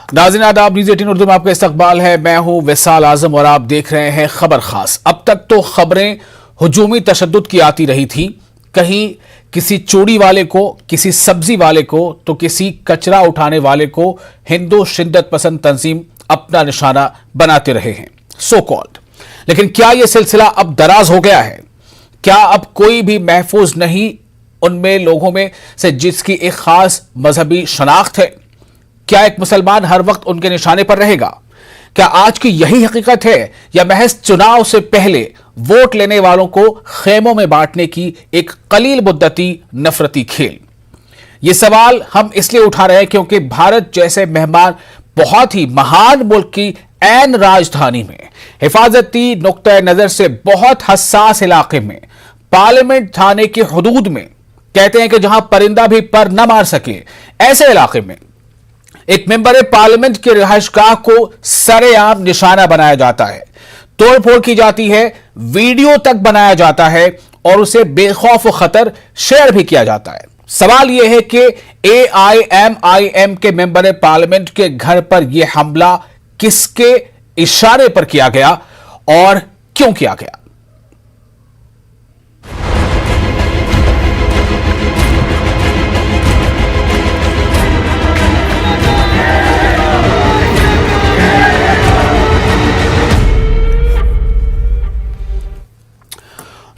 नाज़रीन आदाब, न्यूज़ 18 उर्दू में आपका इस्तकबाल है। मैं हूं विसाल आजम और आप देख रहे हैं खबर खास। अब तक तो खबरें हुजूमी तशद्दुद की आती रही थी, कहीं किसी चूड़ी वाले को, किसी सब्जी वाले को, तो किसी कचरा उठाने वाले को हिंदू शिद्दत पसंद तंजीम अपना निशाना बनाते रहे हैं, सो कॉल्ड। लेकिन क्या यह सिलसिला अब दराज हो गया है? क्या अब कोई भी महफूज नहीं उनमें लोगों में से जिसकी एक खास मजहबी शनाख्त है? क्या एक मुसलमान हर वक्त उनके निशाने पर रहेगा? क्या आज की यही हकीकत है, या महज चुनाव से पहले वोट लेने वालों को खेमों में बांटने की एक कलील मुद्दती नफरती खेल? यह सवाल हम इसलिए उठा रहे हैं क्योंकि भारत जैसे मेहमान बहुत ही महान मुल्क की ऐन राजधानी में हिफाजती नुक्ता नजर से बहुत हसास इलाके में, पार्लियामेंट थाने की हदूद में, कहते हैं कि जहां परिंदा भी पर न मार सके, ऐसे इलाके में एक मेंबर पार्लियामेंट के रिहायशगाह को सरेआम निशाना बनाया जाता है, तोड़फोड़ की जाती है, वीडियो तक बनाया जाता है और उसे बेखौफ खतर शेयर भी किया जाता है। सवाल यह है कि AIMIM के मेंबर पार्लियामेंट के घर पर यह हमला किसके इशारे पर किया गया और क्यों किया गया?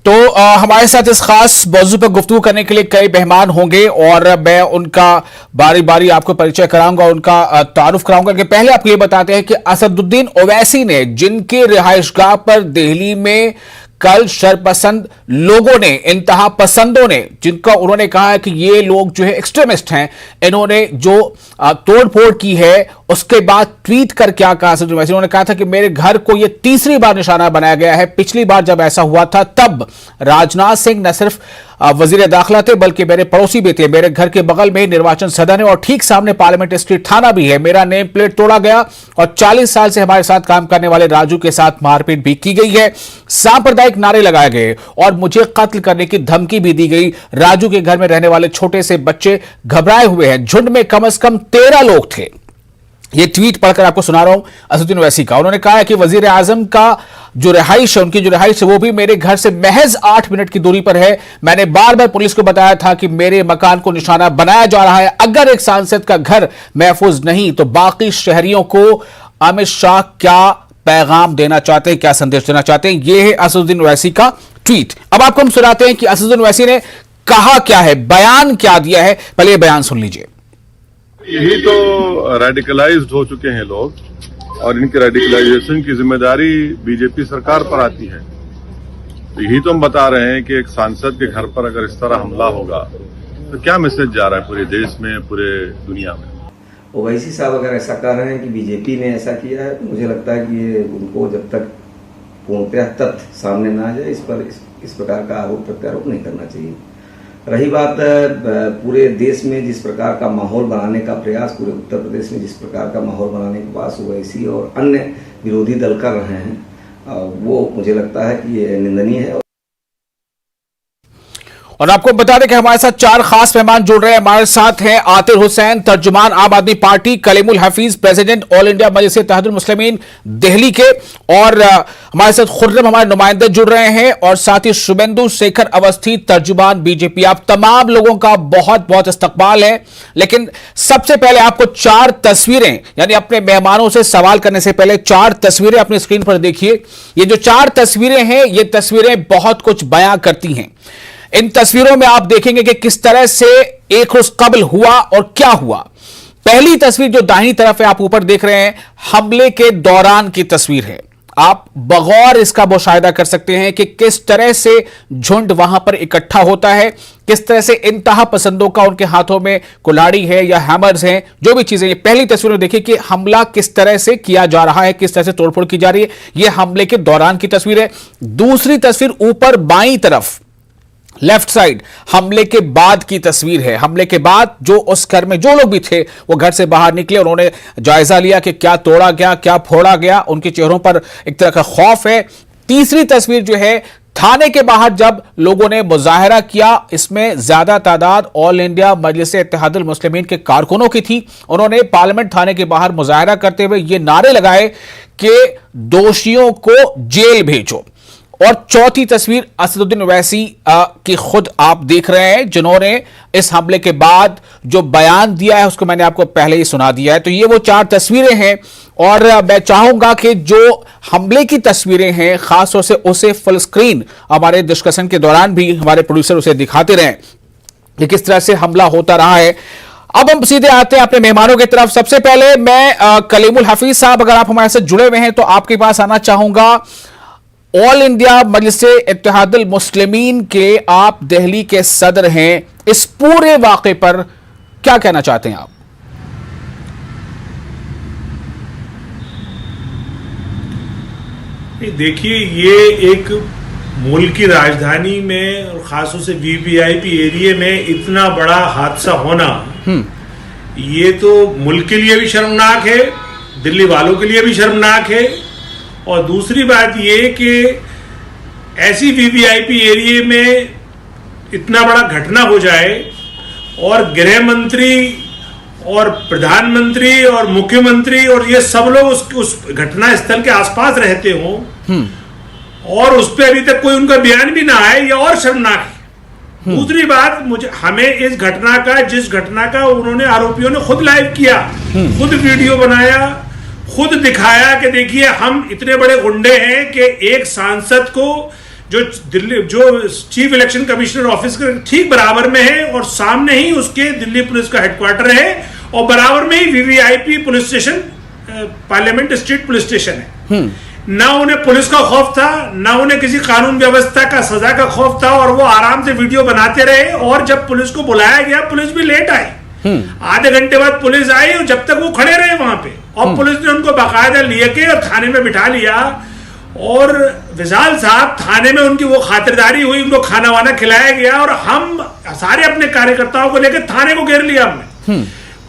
तो हमारे साथ इस खास मौजू पर गुफ्तगू करने के लिए कई मेहमान होंगे और मैं उनका बारी बारी आपको परिचय कराऊंगा, उनका तारुफ कराऊंगा। कि पहले आपको ये बताते हैं कि असदुद्दीन ओवैसी ने, जिनके रिहायशगाह पर दिल्ली में कल शरपसंद लोगों ने, इंतहा पसंदों ने, जिनका उन्होंने कहा है कि ये लोग जो है एक्सट्रीमिस्ट हैं, इन्होंने जो तोड़फोड़ की है, उसके बाद ट्वीट कर क्या कहा? उन्होंने कहा था कि मेरे घर को ये तीसरी बार निशाना बनाया गया है। पिछली बार जब ऐसा हुआ था तब राजनाथ सिंह न सिर्फ वजीर दाखिला थे बल्कि मेरे पड़ोसी भी थे। मेरे घर के बगल में निर्वाचन सदन है और ठीक सामने पार्लियामेंट स्ट्रीट थाना भी है। मेरा नेम प्लेट तोड़ा गया और 40 साल से हमारे साथ काम करने वाले राजू के साथ मारपीट भी की गई है। सांप्रदायिक नारे लगाए गए और मुझे कत्ल करने की धमकी भी दी गई। राजू के घर में रहने वाले छोटे से बच्चे घबराए हुए हैं। झुंड में कम से कम 13 लोग थे। ये ट्वीट पढ़कर आपको सुना रहा हूं असदुद्दीन ओवैसी का। उन्होंने कहा है कि वजीर आजम का जो रिहाइश है, उनकी जो रिहाइश है, वो भी मेरे घर से महज 8 मिनट की दूरी पर है। मैंने बार बार पुलिस को बताया था कि मेरे मकान को निशाना बनाया जा रहा है। अगर एक सांसद का घर महफूज नहीं तो बाकी शहरियों को अमित शाह क्या पैगाम देना चाहते हैं, क्या संदेश देना चाहते हैं? यह है असदुद्दीन ओवैसी का ट्वीट। अब आपको हम सुनाते हैं कि असदुद्दीन ओवैसी ने कहा क्या है, बयान क्या दिया है। पहले बयान सुन लीजिए। यही तो रेडिकलाइज्ड हो चुके हैं लोग और इनके रेडिकलाइजेशन की जिम्मेदारी बीजेपी सरकार पर आती है। तो यही तो हम बता रहे हैं कि एक सांसद के घर पर अगर इस तरह हमला होगा तो क्या मैसेज जा रहा है पूरे देश में, पूरे दुनिया में? ओवैसी साहब अगर ऐसा कह रहे हैं कि बीजेपी ने ऐसा किया है तो मुझे लगता है कि ये उनको जब तक पूर्णतः तथ्य सामने ना आ जाए इस पर इस प्रकार का आरोप प्रत्यारोप नहीं करना चाहिए। रही बात पूरे देश में जिस प्रकार का माहौल बनाने का प्रयास, पूरे उत्तर प्रदेश में जिस प्रकार का माहौल बनाने के पास ओवैसी और अन्य विरोधी दल कर रहे हैं, वो मुझे लगता है कि ये निंदनीय है। और आपको बता दें कि हमारे साथ 4 खास मेहमान जुड़ रहे हैं। हमारे साथ हैं आतिर हुसैन, तर्जुमान Aam Aadmi Party, Kalimul Hafeez, president All India Majlis Ittehadul Muslimeen Delhi के, और हमारे साथ खुर्रम, हमारे नुमाइंदे जुड़ रहे हैं, और साथ ही शुभेंदु शेखर अवस्थी, तर्जुमान बीजेपी। आप तमाम लोगों का बहुत बहुत इस्तकबाल है। लेकिन सबसे पहले आपको 4 तस्वीरें, यानी अपने मेहमानों से सवाल करने से पहले 4 तस्वीरें अपनी स्क्रीन पर देखिए। ये जो 4 तस्वीरें हैं, ये तस्वीरें बहुत कुछ बयां करती हैं। इन तस्वीरों में आप देखेंगे कि किस तरह से एक रोज कब्ल हुआ और क्या हुआ। पहली तस्वीर जो दाहिनी तरफ है, आप ऊपर देख रहे हैं, हमले के दौरान की तस्वीर है। आप बगौर इसका मुशाहिदा कर सकते हैं कि किस तरह से झुंड वहां पर इकट्ठा होता है, किस तरह से इंतहा पसंदों का उनके हाथों में कुल्हाड़ी है या हैमर्स हैं, जो भी चीजें। ये पहली तस्वीर में देखिए कि हमला किस तरह से किया जा रहा है, किस तरह से तोड़फोड़ की जा रही है। यह हमले के दौरान की तस्वीर है। दूसरी तस्वीर ऊपर बाईं तरफ लेफ्ट साइड हमले के बाद की तस्वीर है। हमले के बाद जो उस घर में जो लोग भी थे वो घर से बाहर निकले, उन्होंने जायजा लिया कि क्या तोड़ा गया, क्या फोड़ा गया। उनके चेहरों पर एक तरह का खौफ है। तीसरी तस्वीर जो है थाने के बाहर जब लोगों ने मुजाहरा किया, इसमें ज्यादा तादाद ऑल इंडिया मजलिस इत्तेहादुल मुस्लिमीन के कारकुनों की थी। उन्होंने पार्लियामेंट थाने के बाहर मुजाहरा करते हुए ये नारे लगाए कि दोषियों को जेल भेजो। और चौथी तस्वीर असदुद्दीन ओवैसी की खुद आप देख रहे हैं, जिन्होंने इस हमले के बाद जो बयान दिया है उसको मैंने आपको पहले ही सुना दिया है। तो ये वो 4 तस्वीरें हैं और मैं चाहूंगा कि जो हमले की तस्वीरें हैं खासतौर से उसे फुल स्क्रीन हमारे डिस्कशन के दौरान भी हमारे प्रोड्यूसर उसे दिखाते रहें कि किस तरह से हमला होता रहा है। अब हम सीधे आते हैं अपने मेहमानों की तरफ। सबसे पहले मैं कलीमुल हफीज साहब, अगर आप हमारे साथ जुड़े हुए हैं तो आपके पास आना चाहूंगा। ऑल इंडिया मजलिस इत्तेहादुल मुस्लिमीन के आप दिल्ली के सदर हैं, इस पूरे वाक़े पर क्या कहना चाहते हैं आप? देखिए, ये एक मुल्क की राजधानी में और खासतौर से वीवीआईपी एरिया में इतना बड़ा हादसा होना, ये तो मुल्क के लिए भी शर्मनाक है, दिल्ली वालों के लिए भी शर्मनाक है। और दूसरी बात ये कि ऐसी वीवीआईपी एरिया में इतना बड़ा घटना हो जाए और गृह मंत्री और प्रधानमंत्री और मुख्यमंत्री और ये सब लोग उस घटना स्थल के आसपास रहते हों और उस पर अभी तक कोई उनका बयान भी ना आए, ये और शर्मनाक है। दूसरी बात, हमें इस घटना का, जिस घटना का उन्होंने आरोपियों ने खुद लाइव किया, खुद वीडियो बनाया, खुद दिखाया कि देखिए हम इतने बड़े गुंडे हैं कि एक सांसद को जो चीफ इलेक्शन कमिश्नर ऑफिस के ठीक बराबर में है और सामने ही उसके दिल्ली पुलिस का हेडक्वार्टर है और बराबर में ही VVIP police station, Parliament Street police station है। ना उन्हें पुलिस का खौफ था, ना उन्हें किसी कानून व्यवस्था का सजा का खौफ था और वो आराम से वीडियो बनाते रहे। और जब पुलिस को बुलाया गया, पुलिस भी लेट आई, आधे घंटे बाद पुलिस आई और जब तक वो खड़े रहे वहां पे और पुलिस ने उनको बाकायदा लिए के और थाने में बिठा लिया। और विशाल साहब, थाने में उनकी वो खातिरदारी हुई, उनको खाना वाना खिलाया गया और हम सारे अपने कार्यकर्ताओं को लेकर थाने को घेर लिया हमने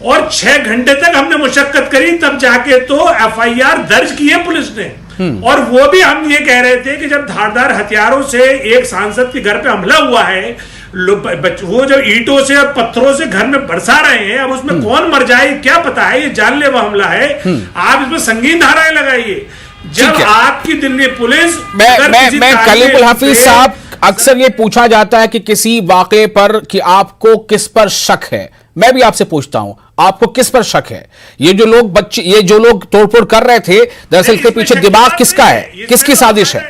और 6 घंटे तक हमने मुशक्कत करी, तब जाके तो एफआईआर दर्ज की है पुलिस ने। और वो भी हम ये कह रहे थे कि जब धारदार हथियारों से एक सांसद के घर पे हमला हुआ है, वो जब ईंटों से और पत्थरों से घर में बरसा रहे हैं, अब उसमें कौन मर जाए क्या पता है, ये जानलेवा हमला है, आप इसमें संगीन धाराएं लगाइए। जब आपकी दिल्ली पुलिस मैं कलीमुल हफीज साहब, अक्सर ये पूछा जाता है कि किसी वाक़े पर कि आपको किस पर शक है, मैं भी आपसे पूछता हूं आपको किस पर शक है? ये जो लोग तोड़फोड़ कर रहे थे, दरअसल इसके पीछे दिमाग किसका है, किसकी साजिश है?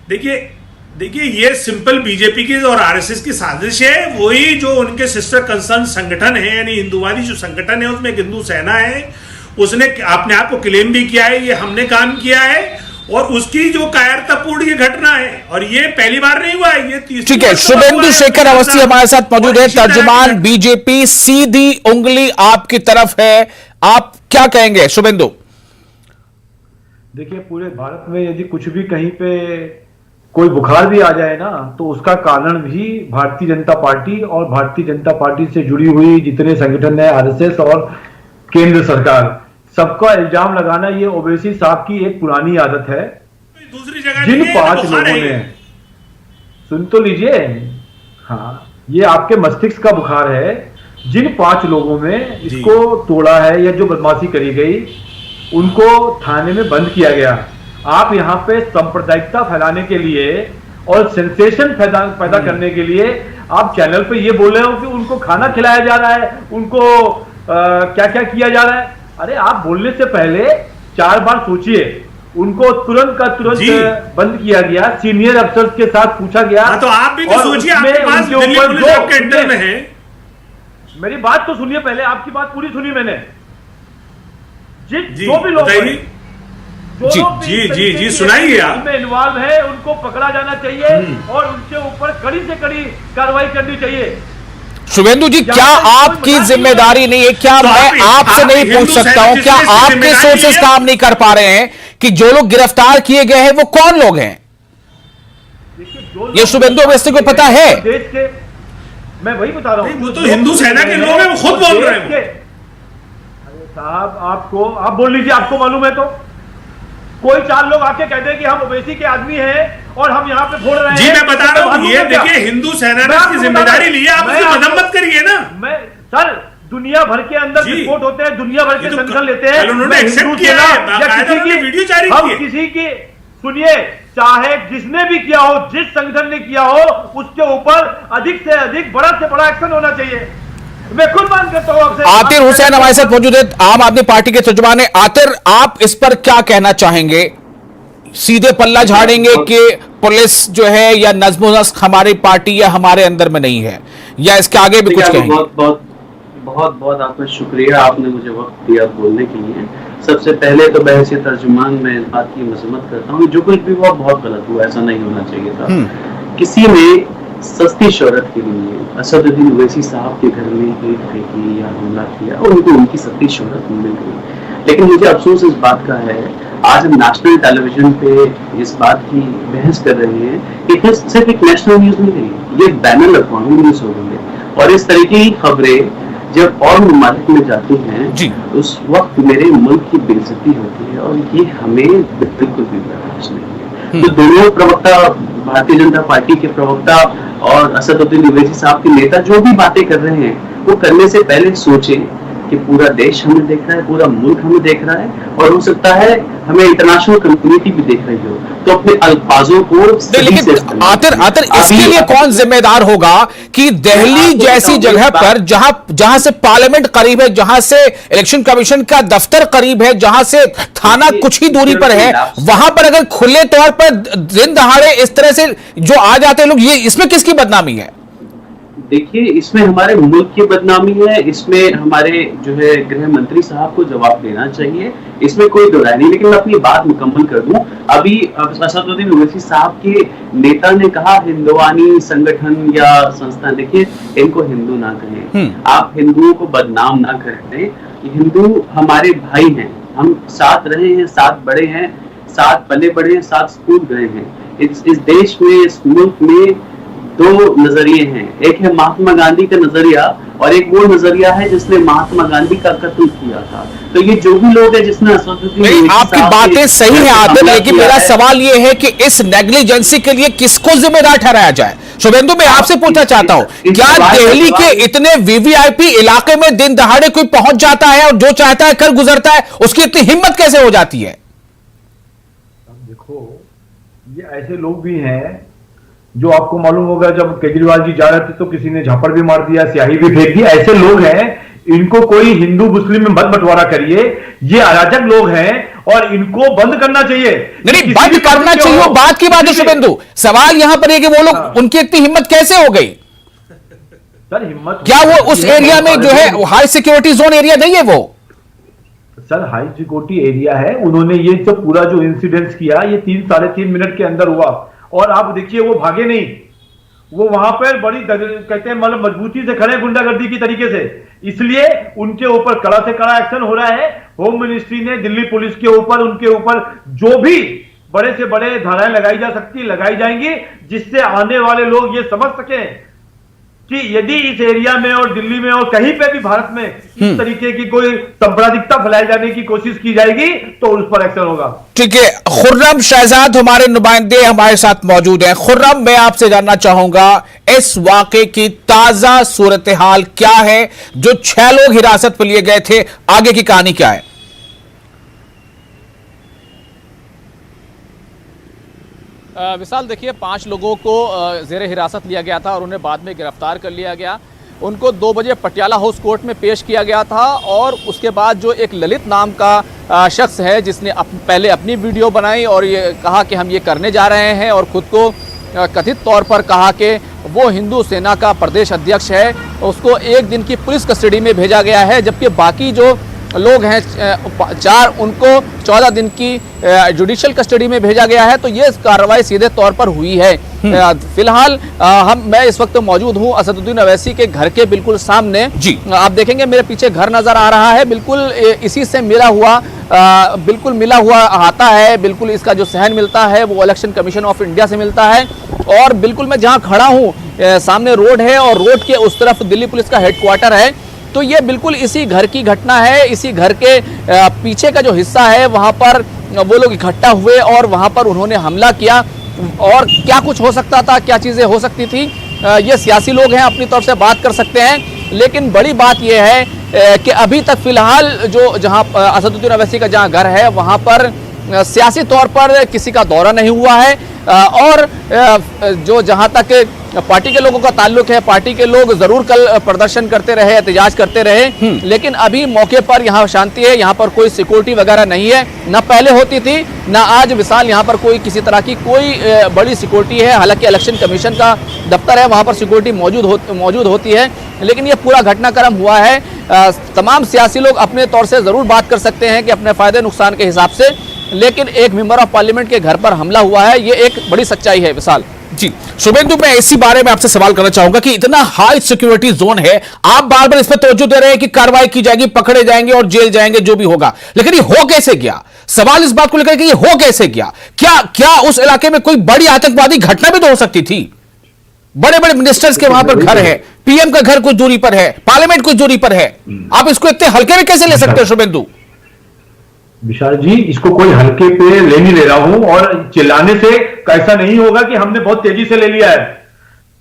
देखिए ये सिंपल बीजेपी की और आरएसएस की साजिश है। वही जो उनके सिस्टर कंसर्न संगठन है, यानी हिंदुवादी जो संगठन है, उसमें एक हिंदू सेना है, उसने अपने आप को क्लेम भी किया है, ये हमने काम किया है और उसकी जो कायरतापूर्ण ये घटना है और ये पहली बार नहीं हुआ है, ये तीसरी। ठीक है, शुभेंदु शेखर अवस्थी हमारे साथ मौजूद है, तर्जुमान बीजेपी। सीधी उंगली आपकी तरफ है, आप क्या कहेंगे शुभेंदु? देखिए, पूरे भारत में यदि कुछ भी कहीं पे कोई बुखार भी आ जाए ना, तो उसका कारण भी भारतीय जनता पार्टी और भारतीय जनता पार्टी से जुड़ी हुई जितने संगठन है, आरएसएस और केंद्र सरकार, सबका इल्जाम लगाना ये ओवैसी साहब की एक पुरानी आदत है। दूसरी जगह जिन 5 लोगों ने, सुन तो लीजिए, हाँ, ये आपके मस्तिष्क का बुखार है। जिन 5 लोगों ने इसको तोड़ा है या जो बदमाशी करी गई, उनको थाने में बंद किया गया। आप यहाँ पे सांप्रदायिकता फैलाने के लिए और सेंसेशन पैदा करने के लिए आप चैनल पे ये बोल रहे हो कि उनको खाना खिलाया जा रहा है, उनको क्या क्या किया जा रहा है। अरे आप बोलने से पहले 4 बार सोचिए। उनको तुरंत का तुरंत बंद किया गया, सीनियर अफसर के साथ पूछा गया। तो आप भी तो सोचिए, आपके पास दिल्ली पुलिस आपके अंडर में है। मेरी बात तो सुनिए पहले, आपकी बात पूरी सुनी मैंने। जो भी लोग जी सुनाइए आप। में इन्वॉल्व है, उनको पकड़ा जाना चाहिए और उनके ऊपर कड़ी से कड़ी कार्रवाई करनी चाहिए। शुभेंदु जी, क्या आपकी जिम्मेदारी नहीं है? क्या मैं आपसे नहीं पूछ सकता हूं, क्या आपके सोर्सेस काम नहीं कर पा रहे हैं कि जो लोग गिरफ्तार किए गए हैं वो कौन लोग हैं? ये शुभेंदु अवस्थी को पता है? देश के, मैं वही बता रहा हूं, वो तो हिंदू सेना के लोग हैं, वो खुद बोल रहे हैं। अरे साहब, आप बोल लीजिए, आपको मालूम है तो कोई 4 लोग आके कहते हैं कि हम ओवैसी के आदमी हैं और हम यहाँ पे फोड़ रहे हैं। जी मैं बता रहा हूँ, ये देखिए हिंदू सेना ने इसकी जिम्मेदारी ली है, आप उसकी मजम्मत करिए ना। मैं सर दुनिया भर के अंदर विस्फोट होते हैं, दुनिया भर के संगठन लेते हैं, उन्होंने एक्सेप्ट किया है, वीडियो जारी की है। किसी की सुनिए, चाहे जिसने भी किया हो, जिस संगठन ने किया हो, उसके ऊपर अधिक से अधिक बड़ा से बड़ा एक्शन होना चाहिए। मैं खुद मांग करता हूं आपसे। आतिर हुसैन हमारे साथ मौजूद है, आम आदमी पार्टी के तर्जुमान है। आतिर, आप इस पर क्या कहना चाहेंगे? सीधे पल्ला झाड़ेंगे कि पुलिस जो है या नज्म नस्क हमारी पार्टी या हमारे अंदर में नहीं है, या इसके आगे भी कुछ कहेंगे? बहुत बहुत आपका शुक्रिया, आपने मुझे वक्त दिया बोलने के लिए। सबसे पहले तो बहस तर्जुमान मैं इस बात की मजम्मत करता हूँ, जो कुछ भी हुआ बहुत गलत हुआ, ऐसा नहीं होना चाहिए था। किसी ने सस्ती शोहरत के लिए असदुद्दीन ओवैसी साहब के घर में ईंट फेंकी या हमला किया और उनको उनकी सस्ती शोहरत मिल गई। लेकिन मुझे अफसोस इस बात का है, आज हम नेशनल टेलीविजन पे इस बात की बहस कर रहे हैं कि सिर्फ एक नेशनल न्यूज नहीं रही, ये बैनर अक़वामी न्यूज हो गई है। और इस तरीके की खबरें जब और ममालिक में जाती हैं, उस वक्त मेरे मुल्क की बेइज्जती होती है, और ये हमें बिल्कुल भी बर्दाश्त नहीं है। तो दोनों प्रवक्ता, भारतीय जनता पार्टी के प्रवक्ता और असदुद्दीन ओवैसी साहब के नेता जो भी बातें कर रहे हैं, वो करने से पहले सोचें कि पूरा देश हमें देख रहा है, पूरा मुल्क हमें देख रहा है, और हो सकता है हमें इंटरनेशनल कम्युनिटी भी देख रही हो, तो अपने अल्फाजों को लेकिन आतिर इसके लिए कौन जिम्मेदार होगा कि दिल्ली जैसी जगह पर जहां से पार्लियामेंट करीब है, जहां से इलेक्शन कमीशन का दफ्तर करीब है, जहां से थाना कुछ ही दूरी पर है, वहां पर अगर खुले तौर पर दिन दहाड़े इस तरह से जो आ जाते हैं लोग, ये इसमें किसकी बदनामी है? देखिए, इसमें हमारे मुल्क की बदनामी है, इसमें हमारे जो है गृह मंत्री साहब को जवाब देना चाहिए, इसमें कोई दो राय नहीं। लेकिन मैं अपनी बात मुकम्मल कर दूं। अभी असदुद्दीन ओवैसी साहब के नेता ने कहा हिंदुवानी संगठन या संस्था, देखिए इनको हिंदू ना कहें, आप हिंदुओं को बदनाम ना करें। हिंदू हमारे भाई हैं, हम साथ रहे हैं, साथ बड़े हैं, साथ पले बड़े हैं, साथ स्कूल गए हैं। इस देश में, इस मुल्क में दो नजरिए हैं, एक है महात्मा गांधी का नजरिया और एक वो नजरिया है जिसने महात्मा गांधी का कत्ल किया था। तो ये जो भी लोग हैं जिसने नहीं, आपकी बातें सही है आतिर, लेकिन मेरा सवाल ये है कि इस नेग्लिजेंसी के लिए किसको जिम्मेदार ठहराया जाए? शुभेंदु, मैं आपसे पूछना चाहता हूं, क्या दिल्ली के इतने वीवीआईपी इलाके में दिन दहाड़े कोई पहुंच जाता है और जो चाहता है कर गुजरता है, उसकी इतनी हिम्मत कैसे हो जाती है? देखो, ये ऐसे लोग भी हैं जो आपको मालूम होगा, जब केजरीवाल जी जा रहे थे तो किसी ने झापड़ भी मार दिया, स्याही भी फेंक दी। ऐसे लोग हैं, इनको कोई हिंदू मुस्लिम में मत बंटवारा करिए, ये अराजक लोग हैं और इनको बंद करना चाहिए। नहीं, बंद करना चाहिए, बात की बात है शुभेंदु। सवाल यहां पर है कि वो लोग, उनकी इतनी हिम्मत कैसे हो गई? सर हिम्मत, क्या वो उस एरिया में जो है हाई सिक्योरिटी जोन एरिया नहीं है? वो सर हाई सिक्योरिटी एरिया है। उन्होंने ये जो पूरा जो इंसिडेंस किया, ये 3-3.5 मिनट के अंदर हुआ, और आप देखिए वो भागे नहीं, वो वहां पर बड़ी कहते हैं मतलब मजबूती से खड़े गुंडागर्दी की तरीके से, इसलिए उनके ऊपर कड़ा से कड़ा एक्शन हो रहा है। होम मिनिस्ट्री ने दिल्ली पुलिस के ऊपर, उनके ऊपर जो भी बड़े से बड़े धाराएं लगाई जा सकती लगाई जाएंगी, जिससे आने वाले लोग ये समझ सकें कि यदि इस एरिया में और दिल्ली में और कहीं पे भी भारत में इस तरीके की कोई सांप्रदायिकता फैलाई जाने की कोशिश की जाएगी तो उस पर एक्शन होगा। ठीक है, खुर्रम शहजाद हमारे नुमाइंदे हमारे साथ मौजूद हैं। खुर्रम, मैं आपसे जानना चाहूंगा इस वाकये की ताजा सूरत हाल क्या है? जो 6 लोग हिरासत में लिए गए थे, आगे की कहानी क्या है? विशाल, देखिए 5 लोगों को जेर हिरासत लिया गया था और उन्हें बाद में गिरफ्तार कर लिया गया। उनको 2 बजे पटियाला हाउस कोर्ट में पेश किया गया था, और उसके बाद जो एक ललित नाम का शख्स है जिसने पहले अपनी वीडियो बनाई और ये कहा कि हम ये करने जा रहे हैं, और ख़ुद को कथित तौर पर कहा कि वो हिंदू सेना का प्रदेश अध्यक्ष है, उसको 1 दिन की पुलिस कस्टडी में भेजा गया है, जबकि बाकी जो लोग हैं 4, उनको 14 दिन की जुडिशियल कस्टडी में भेजा गया है। तो ये कार्रवाई सीधे तौर पर हुई है। फिलहाल मैं इस वक्त मौजूद हूं असदुद्दीन ओवैसी के घर के बिल्कुल सामने जी। आप देखेंगे मेरे पीछे घर नजर आ रहा है, बिल्कुल इसी से मिला हुआ बिल्कुल मिला हुआ आता है। बिल्कुल इसका जो सहन मिलता है वो इलेक्शन कमीशन ऑफ इंडिया से मिलता है, और बिल्कुल मैं जहां खड़ा हूं सामने रोड है और रोड के उस तरफ दिल्ली पुलिस का हेडक्वार्टर है। तो ये बिल्कुल इसी घर की घटना है। इसी घर के पीछे का जो हिस्सा है वहां पर वो लोग इकट्ठा हुए और वहां पर उन्होंने हमला किया। और क्या कुछ हो सकता था, क्या चीजें हो सकती थी, ये सियासी लोग हैं, अपनी तरफ से बात कर सकते हैं। लेकिन बड़ी बात यह है कि अभी तक फिलहाल जो जहां असदुद्दीन ओवैसी का जहां घर है वहां पर सियासी तौर पर किसी का दौरा नहीं हुआ है। और जो जहां तक पार्टी के लोगों का ताल्लुक है, पार्टी के लोग जरूर कल प्रदर्शन करते रहे, एहतजाज करते रहे, लेकिन अभी मौके पर यहाँ शांति है। यहाँ पर कोई सिक्योरिटी वगैरह नहीं है, ना पहले होती थी ना आज। विशाल यहाँ पर कोई किसी तरह की कोई बड़ी सिक्योरिटी है। हालांकि इलेक्शन कमीशन का दफ्तर है, वहाँ पर सिक्योरिटी मौजूद होती है, लेकिन ये पूरा घटनाक्रम हुआ है। तमाम सियासी लोग अपने तौर से जरूर बात कर सकते हैं कि अपने फायदे नुकसान के हिसाब से, लेकिन एक मेंबर ऑफ पार्लियामेंट के घर पर हमला हुआ है, ये एक बड़ी सच्चाई है। विशाल जी, शुभेंदु, मैं इसी बारे में आपसे सवाल करना चाहूंगा कि इतना हाई सिक्योरिटी जोन है, आप बार बार इस पर तवज्जो दे रहे हैं कि कार्रवाई की जाएगी, पकड़े जाएंगे और जेल जाएंगे, जो भी होगा, लेकिन ये हो कैसे गया? सवाल इस बात को लेकर कि ये हो कैसे गया? क्या उस इलाके में कोई बड़ी आतंकवादी घटना भी तो हो सकती थी? बड़े बड़े मिनिस्टर्स के वहां पर घर है, पीएम का घर कुछ दूरी पर है, पार्लियामेंट कुछ दूरी पर है, आप इसको इतने हल्के में कैसे ले सकते हो शुभेंदु? विशाल जी, इसको कोई हल्के पे ले नहीं ले रहा हूं, और चिल्लाने से कैसा नहीं होगा कि हमने बहुत तेजी से ले लिया है।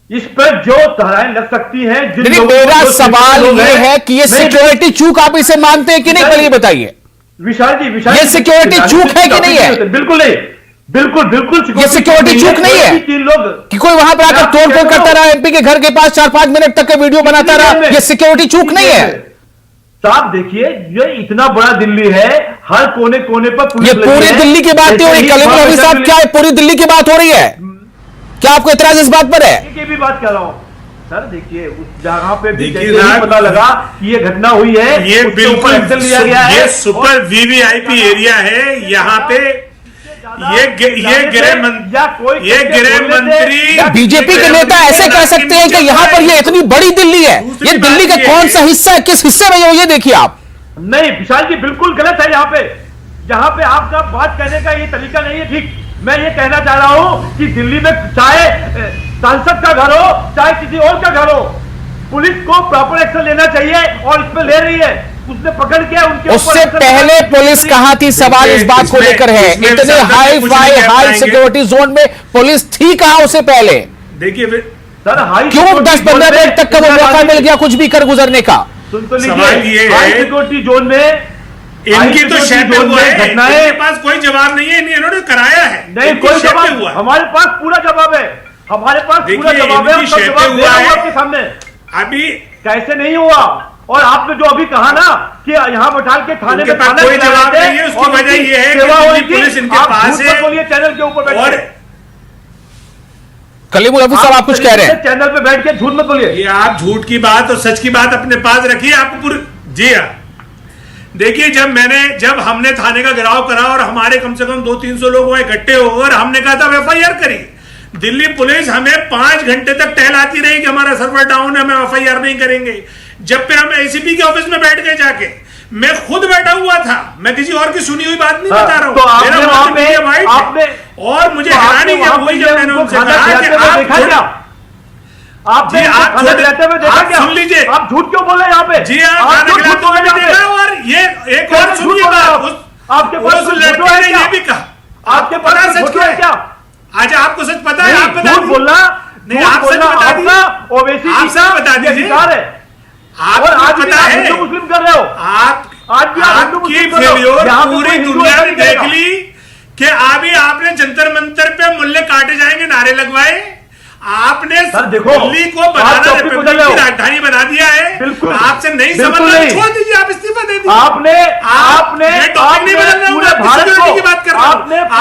इस पर जो धाराएं लग सकती हैं, मेरा सवाल ये है कि ये सिक्योरिटी चूक आप इसे मानते हैं कि नहीं, पहले बताइए विशाल जी। ये सिक्योरिटी चूक है कि नहीं है? बिल्कुल नहीं, बिल्कुल ये सिक्योरिटी चूक नहीं है 3 लोग कि कोई वहां पर आकर तोड़फोड़ करता रहा, एमपी के घर के पास 4-5 मिनट तक का वीडियो बनाता रहा, ये सिक्योरिटी चूक नहीं है? साहब देखिए, ये इतना बड़ा दिल्ली है, हर कोने कोने पर पुलिस ये पूरी दिल्ली की बात नहीं हो रही कलीमुल्लाह हफीज साहब, क्या पूरी दिल्ली की बात हो रही है? क्या आपको इतराज इस बात पर है? की भी बात कर रहा हूं सर। देखिए, उस जगह पे भी देखिए पता लगा कि ये घटना हुई है, ये बिल्कुल एक्शन लिया गया है। ये सुपर वीवीआईपी एरिया है। यहाँ पे ये गृह मंत्री, बीजेपी के नेता ऐसे कह सकते हैं कि यहाँ पर ये इतनी बड़ी दिल्ली है, ये दिल्ली का कौन सा हिस्सा है, किस हिस्से में ये देखिए आप। नहीं विशाल जी, बिल्कुल गलत है। यहाँ पे आपका बात करने का ये तरीका नहीं है ठीक। मैं ये कहना चाह रहा हूँ कि दिल्ली में चाहे सांसद का घर हो, चाहे किसी और का घर हो, पुलिस को प्रॉपर एक्शन लेना चाहिए और इस पे ले रही है। उसने पकड़ के उनके उससे पहले पुलिस कहां थी, सवाल इस बात को लेकर है। इतने हाई सिक्योरिटी जोन में पुलिस थी कहां उससे पहले? देखिए सर, क्यों 10-15 मिनट तक का वो मौका मिल गया कुछ भी कर गुजरने का? सुन तो लीजिए, हाई सिक्योरिटी जोन में इनकी तो शर्त हुआ है, इनके पास कोई जवाब नहीं है, इन्होंने कराया है। नहीं, कोई जवाब हुआ, हमारे पास पूरा जवाब है, हमारे पास पूरा जवाब है, उसका जवाब दे रहा हूं आपके सामने। अभी कैसे नहीं हुआ? और आपने जो अभी कहा ना कि यहाँ बैठा के थाने में कोई जवाब नहीं है, उसकी वजह ये है कि पुलिस इनके पास है। बोलिए चैनल के ऊपर बैठ के, कलीमुल्लाह हफीज साहब आप कुछ कह रहे हैं, चैनल पे बैठ के झूठ मत बोलिए। ये आप झूठ की बात और सच की बात अपने पास रखिए। आपको पूरी जी हाँ, देखिए जब हमने थाने का घेराव करा और हमारे कम से कम 200-300 लोग वहां इकट्ठे हो और हमने कहा था FIR करी, दिल्ली पुलिस हमें 5 घंटे तक टहलाती रही कि हमारा सर्वर डाउन है, हम FIR नहीं करेंगे। जब फिर हम ACP के ऑफिस में बैठ गए जाके, मैं खुद बैठा हुआ था, मैं किसी और की सुनी हुई बात नहीं बता रहा हूँ। तो मेरा और मुझे हैरानी जब हुई जब मैंने उनसे कहा कि आप सुन लीजिए, आप झूठ क्यों बोल रहे हैं यहाँ पे? जी हाँ, देखा। और ये एक और सुनिए बात, आपके पास लड़के ने ये भी कहा, आपके पास सच क्या है? क्या? आज आपको सच पता है? आप बता बोलना नहीं, आप सच बता दीजिए, ओवैसी आप सच बता दीजिए। और आज पता है हिंदू मुस्लिम कर रहे हो आप, आज भी आपकी फेल्योर पूरी दुनिया ने देख ली कि अभी आपने जंतर मंतर पे मुल्ले काटे जाएंगे नारे लगवाए। आपने दिल्ली को बनाना रिपब्लिक की राजधानी बना दिया है। आपसे नहीं समझ रहा, छोड़ दीजिए, आप इस्तीफा दे दीजिए। आपने टॉपिक नहीं बदल रहा हूं, सिक्योरिटी की बात कर रहा हूं।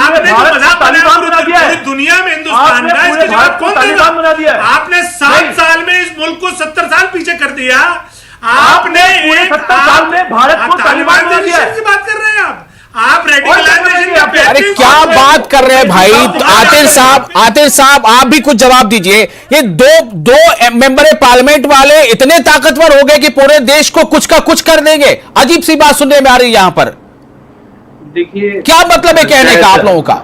आपने जो मजाक बनाया पूरी दुनिया में हिंदुस्तान का, इसके जवाब कौन देगा? आपने 7 साल में इस मुल्क को 70 साल पीछे कर दिया। आपने 70 साल में भारत को तालिबान बना दिया की बात कर रहे हैं आप रेडिकलाइजेशन का। अरे क्या बात कर रहे हैं भाई? आतिर साहब आप भी कुछ जवाब दीजिए। ये दो मेंबर पार्लियामेंट वाले इतने ताकतवर हो गए कि पूरे देश को कुछ का कुछ कर देंगे। अजीब सी बात सुनने में आ रही है यहां पर। देखिए क्या मतलब है कहने का आप लोगों का?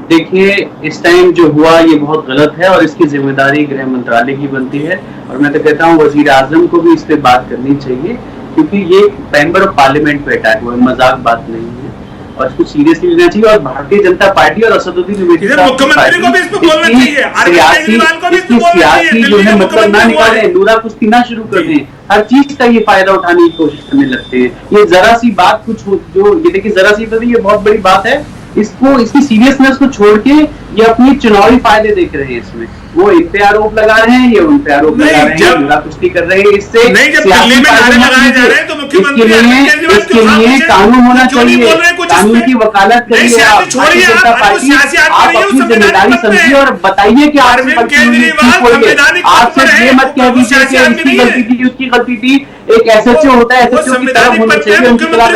देखिए, इस टाइम जो हुआ ये बहुत गलत है और इसकी जिम्मेदारी गृह मंत्रालय की बनती है। और मैं तो कहता हूँ वजीर आजम को भी इस पर बात करनी चाहिए, क्योंकि ये मेंबर ऑफ पार्लियामेंट पे अटैक हुआ, मजाक बात नहीं है। और इसको सीरियसली लेना चाहिए। और भारतीय जनता पार्टी और असदुद्दीन ओवैसी इधर मुख्यमंत्री को भी इस पे बोलना चाहिए, अरविंद केजरीवाल को भी इस पे बोलना चाहिए, सियासी जो है मतलब ना निकाले, नूरा कुश्ती ना शुरू कर दें, हर चीज का ये फायदा उठाने की कोशिश करने लगते हैं। ये जरा सी बात कुछ जो ये देखिए जरा सी तो ये बहुत बड़ी बात है, इसको इसकी सीरियसनेस को छोड़ के ये अपनी चुनावी फायदे देख रहे हैं इसमें। वो इन पे आरोप लगा रहे हैं, ये उन पे आरोप लगा रहे हैं, नूरा कुश्ती कर रहे हैं। इससे नहीं, जब दिल्ली में नारे लगाए जा रहे हैं तो मुख्यमंत्री इसके लिए कानून होना चाहिए, कानून की वकालत करिए आप, भारतीय जनता पार्टी आप अपनी जिम्मेदारी समझिए और बताइए कि आपसे ये मत कह दीजिए कि इसकी गलती थी उसकी गलती थी। एक एसएचओ होता है, एसएचओ की तरफ होना चाहिए, उनकी तरफ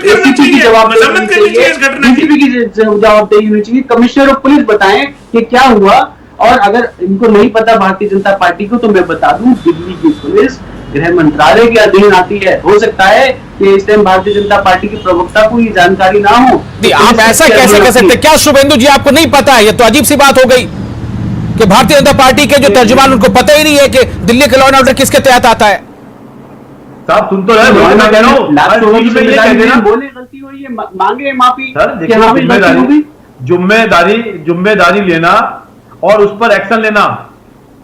एसीपी की जवाबदेही होनी चाहिए, डीजीपी की जवाबदेही होनी चाहिए, कमिश्नर ऑफ पुलिस बताएं कि क्या हुआ। और अगर इनको नहीं पता भारतीय जनता पार्टी को तो मैं बता दूं, दिल्ली की पुलिस गृह मंत्रालय के अधीन आती है। हो सकता है कि इस टाइम भारतीय जनता पार्टी के प्रवक्ता को ये जानकारी ना हो। आप ऐसा कैसे कह सकते? क्या शुभेंदु जी आपको नहीं पता है? ये तो अजीब सी बात हो गई कि भारतीय जनता पार्टी के जो तर्जुमान उनको पता ही नहीं है कि दिल्ली का लॉ एंड ऑर्डर किसके तहत आता है। साहब सुन तो रहे, मैं कह रहा हूं बोले गलती हुई है, मांगे माफी। जिम्मेदारी लेना और उस पर एक्शन लेना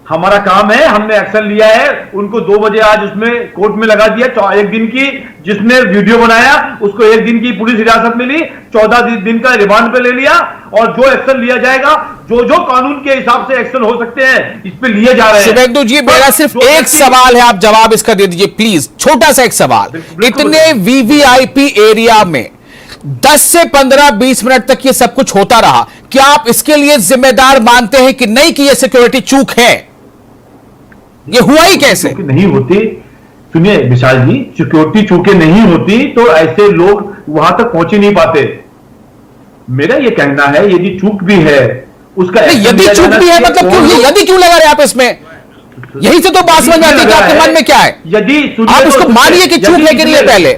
हमारा काम है। हमने एक्शन लिया है, उनको 2 बजे आज उसमें कोर्ट में लगा दिया। 1 दिन की जिसने वीडियो बनाया उसको 1 दिन की पुलिस हिरासत मिली, 14 दिन का रिमांड पे ले लिया और जो एक्शन लिया जाएगा, जो कानून के हिसाब से एक्शन हो सकते हैं इस पे लिए जा रहे हैं। शुभेंदु जी मेरा सिर्फ एक सवाल है, आप जवाब इसका दे दीजिए प्लीज, छोटा सा एक सवाल। इतने वीवीआईपी एरिया में 10 से 15-20 मिनट तक ये सब कुछ होता रहा, क्या आप इसके लिए जिम्मेदार मानते हैं कि नहीं कि ये सिक्योरिटी चूक है? ये हुआ ही कैसे? नहीं होती, सुनिए विशाल जी, सिक्योरिटी चूके नहीं होती तो ऐसे लोग वहां तक पहुंच ही नहीं पाते। मेरा ये कहना है यदि चूक भी है उसका यदि चूक भी है मतलब क्यों यदि क्यों लगा रहे आप इसमें? यही से तो बात समझ में आती है कि आपके मन में क्या है। यदि आप उसको मानिए कि चूक लेके नहीं है पहले।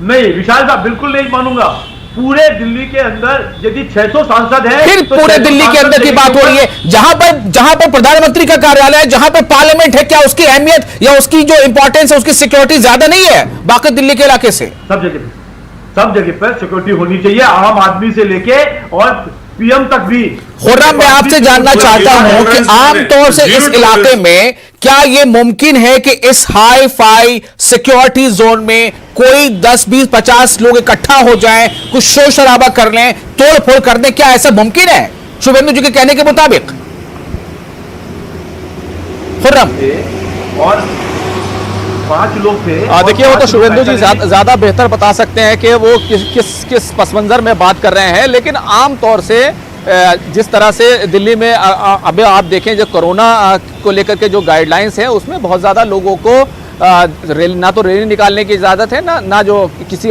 नहीं विशाल साहब बिल्कुल नहीं मानूंगा। पूरे दिल्ली के अंदर यदि 600 सांसद हैं, फिर तो पूरे दिल्ली के अंदर की बात हो रही है, जहां पर प्रधानमंत्री का कार्यालय है, जहां पर पार्लियामेंट है, क्या उसकी अहमियत या उसकी जो इंपॉर्टेंस है उसकी सिक्योरिटी ज्यादा नहीं है बाकी दिल्ली के इलाके से? सब जगह पर सिक्योरिटी होनी चाहिए, आम आदमी से लेके और पीएम तक भी। खुर्रम मैं आपसे जानना चाहता हूं कि आमतौर से इस इलाके में क्या यह मुमकिन है कि इस हाई फाई सिक्योरिटी जोन में कोई 10, 20, 50 लोग इकट्ठा हो जाएं, कुछ शोर शराबा कर लें, तोड़फोड़ कर दें? क्या ऐसा मुमकिन है शुभेंदु जी के कहने के मुताबिक? खुर्रम और 5 लोग थे। देखिए वो तो शुभेंदु जी ज्यादा बेहतर बता सकते हैं कि वो किस पस मंजर में बात कर रहे हैं, लेकिन आम तौर से जिस तरह से दिल्ली में अभी आप देखें जो कोरोना को लेकर के जो गाइडलाइंस हैं उसमें बहुत ज़्यादा लोगों को ना तो रैली निकालने की इजाज़त है ना जो किसी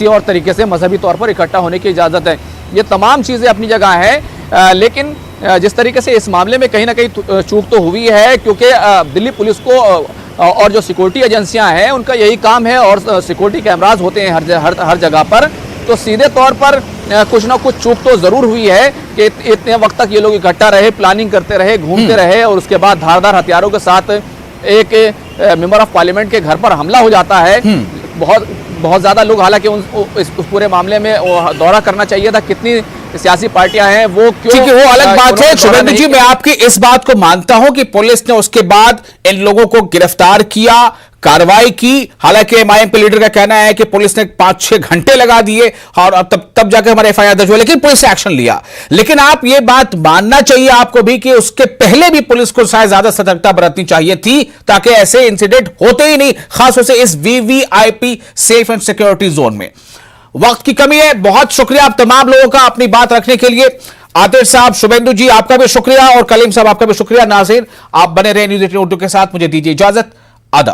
और तरीके से मजहबी तौर पर इकट्ठा होने की इजाज़त है। ये तमाम चीज़ें अपनी जगह है, लेकिन जिस तरीके से इस मामले में कहीं ना कहीं चूक तो हुई है, क्योंकि दिल्ली पुलिस को और जो सिक्योरिटी एजेंसियां हैं उनका यही काम है और सिक्योरिटी कैमराज होते हैं हर जगह पर, तो सीधे तौर पर कुछ ना कुछ चूक तो ज़रूर हुई है कि इतने वक्त तक ये लोग इकट्ठा रहे, प्लानिंग करते रहे, घूमते रहे और उसके बाद धारदार हथियारों के साथ एक मेंबर ऑफ पार्लियामेंट के घर पर हमला हो जाता है। बहुत ज़्यादा लोग, हालांकि इस पूरे मामले में दौरा करना चाहिए था, कितनी सियासी पार्टियां हैं वो क्यों, ठीक है वो अलग बात है। शुभेंदु जी मैं आपकी इस बात को मानता हूं कि पुलिस ने उसके बाद इन लोगों को गिरफ्तार किया, कार्रवाई की। हालांकि एमआईएम के लीडर का कहना है कि पुलिस ने 5-6 घंटे लगा दिए और तब जाकर हमारे एफआईआर दर्ज हुआ, लेकिन पुलिस ने एक्शन लिया। लेकिन आप ये बात मानना चाहिए आपको भी कि उसके पहले भी पुलिस को शायद ज्यादा सतर्कता बरतनी चाहिए थी ताकि ऐसे इंसिडेंट होते ही नहीं, खासतौर से इस VVIP safe and security zone में। वक्त की कमी है, बहुत शुक्रिया आप तमाम लोगों का अपनी बात रखने के लिए। आतिश साहब, शुभेंदु जी आपका भी शुक्रिया और कलीम साहब आपका भी शुक्रिया। नाज़रीन आप बने रहे न्यूज़ 18 उर्दू के साथ, मुझे दीजिए इजाजत, आदाब।